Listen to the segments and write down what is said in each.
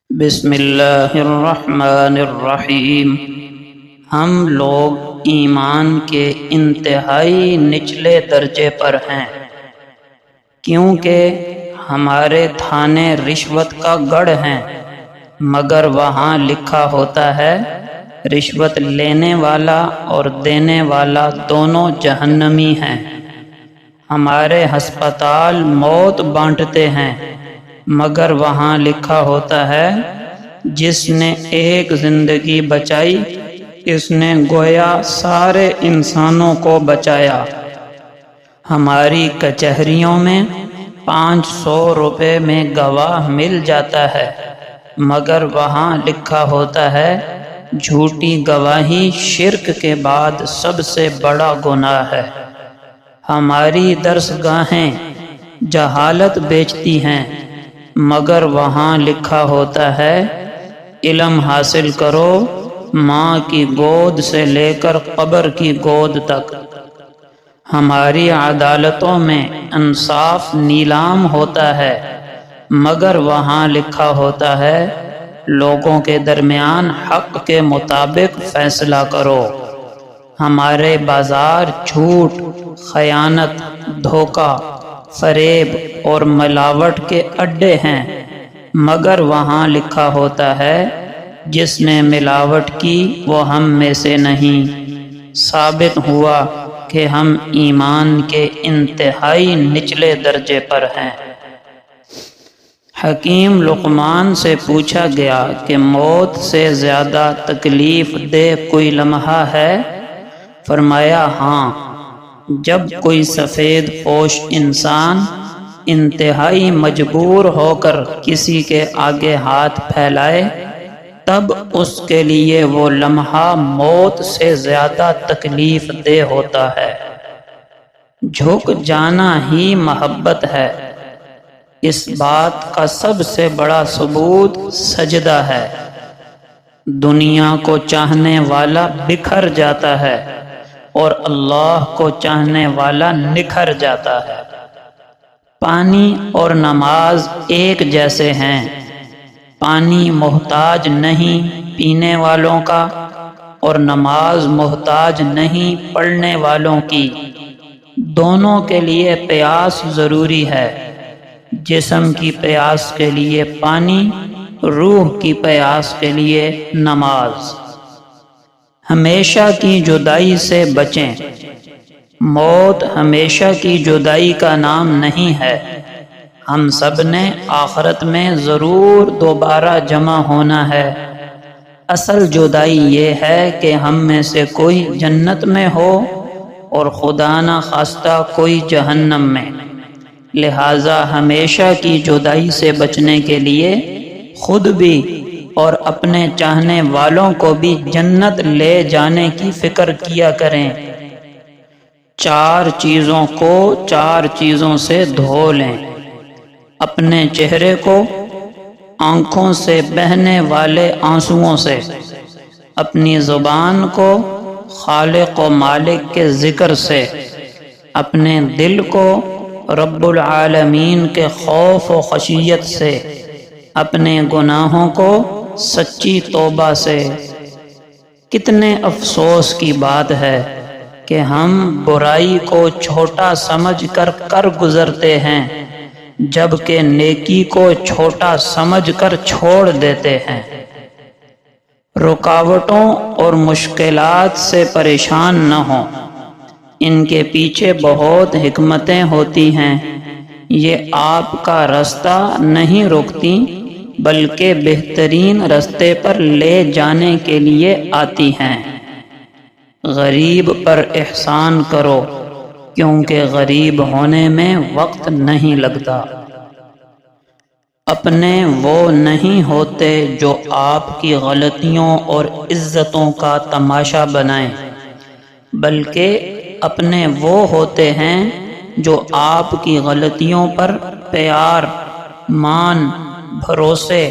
بسم اللہ الرحمن الرحیم۔ ہم لوگ ایمان کے انتہائی نچلے درجے پر ہیں، کیونکہ ہمارے تھانے رشوت کا گڑھ ہیں، مگر وہاں لکھا ہوتا ہے رشوت لینے والا اور دینے والا دونوں جہنمی ہیں۔ ہمارے ہسپتال موت بانٹتے ہیں، مگر وہاں لکھا ہوتا ہے جس نے ایک زندگی بچائی اس نے گویا سارے انسانوں کو بچایا۔ ہماری کچہریوں میں 500 روپے میں گواہ مل جاتا ہے، مگر وہاں لکھا ہوتا ہے جھوٹی گواہی شرک کے بعد سب سے بڑا گناہ ہے۔ ہماری درسگاہیں جہالت بیچتی ہیں، مگر وہاں لکھا ہوتا ہے علم حاصل کرو ماں کی گود سے لے کر قبر کی گود تک۔ ہماری عدالتوں میں انصاف نیلام ہوتا ہے، مگر وہاں لکھا ہوتا ہے لوگوں کے درمیان حق کے مطابق فیصلہ کرو۔ ہمارے بازار جھوٹ، خیانت، دھوکہ، فریب اور ملاوٹ کے اڈے ہیں، مگر وہاں لکھا ہوتا ہے جس نے ملاوٹ کی وہ ہم میں سے نہیں۔ ثابت ہوا کہ ہم ایمان کے انتہائی نچلے درجے پر ہیں۔ حکیم لقمان سے پوچھا گیا کہ موت سے زیادہ تکلیف دہ کوئی لمحہ ہے؟ فرمایا ہاں، جب کوئی سفید پوش انسان انتہائی مجبور ہو کر کسی کے آگے ہاتھ پھیلائے، تب اس کے لیے وہ لمحہ موت سے زیادہ تکلیف دہ ہوتا ہے۔ جھک جانا ہی محبت ہے، اس بات کا سب سے بڑا ثبوت سجدہ ہے۔ دنیا کو چاہنے والا بکھر جاتا ہے اور اللہ کو چاہنے والا نکھر جاتا ہے۔ پانی اور نماز ایک جیسے ہیں۔ پانی محتاج نہیں پینے والوں کا، اور نماز محتاج نہیں پڑھنے والوں کی۔ دونوں کے لیے پیاس ضروری ہے۔ جسم کی پیاس کے لیے پانی، روح کی پیاس کے لیے نماز۔ ہمیشہ کی جدائی سے بچیں۔ موت ہمیشہ کی جدائی کا نام نہیں ہے۔ ہم سب نے آخرت میں ضرور دوبارہ جمع ہونا ہے۔ اصل جدائی یہ ہے کہ ہم میں سے کوئی جنت میں ہو اور خدا نہ خواستہ کوئی جہنم میں۔ لہٰذا ہمیشہ کی جدائی سے بچنے کے لیے خود بھی اور اپنے چاہنے والوں کو بھی جنت لے جانے کی فکر کیا کریں۔ 4 چیزوں کو 4 چیزوں سے دھو لیں: اپنے چہرے کو آنکھوں سے بہنے والے آنسوؤں سے، اپنی زبان کو خالق و مالک کے ذکر سے، اپنے دل کو رب العالمین کے خوف و خشیت سے، اپنے گناہوں کو سچی توبہ سے۔ کتنے افسوس کی بات ہے کہ ہم برائی کو چھوٹا سمجھ کر گزرتے ہیں، جبکہ نیکی کو چھوٹا سمجھ کر چھوڑ دیتے ہیں۔ رکاوٹوں اور مشکلات سے پریشان نہ ہوں، ان کے پیچھے بہت حکمتیں ہوتی ہیں۔ یہ آپ کا راستہ نہیں روکتی، بلکہ بہترین راستے پر لے جانے کے لیے آتی ہیں۔ غریب پر احسان کرو، کیونکہ غریب ہونے میں وقت نہیں لگتا۔ اپنے وہ نہیں ہوتے جو آپ کی غلطیوں اور عزتوں کا تماشا بنائیں، بلکہ اپنے وہ ہوتے ہیں جو آپ کی غلطیوں پر پیار، مان، بھروسے،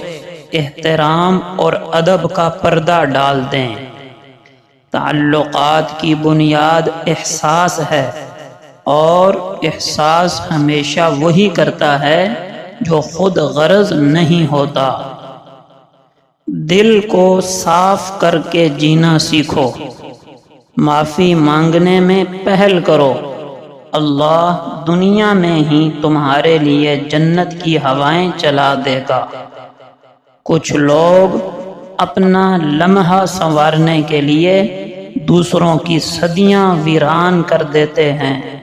احترام اور ادب کا پردہ ڈال دیں۔ تعلقات کی بنیاد احساس ہے، اور احساس ہمیشہ وہی کرتا ہے جو خود غرض نہیں ہوتا۔ دل کو صاف کر کے جینا سیکھو، معافی مانگنے میں پہل کرو، اللہ دنیا میں ہی تمہارے لیے جنت کی ہوائیں چلا دے گا۔ کچھ لوگ اپنا لمحہ سنوارنے کے لیے دوسروں کی صدیاں ویران کر دیتے ہیں۔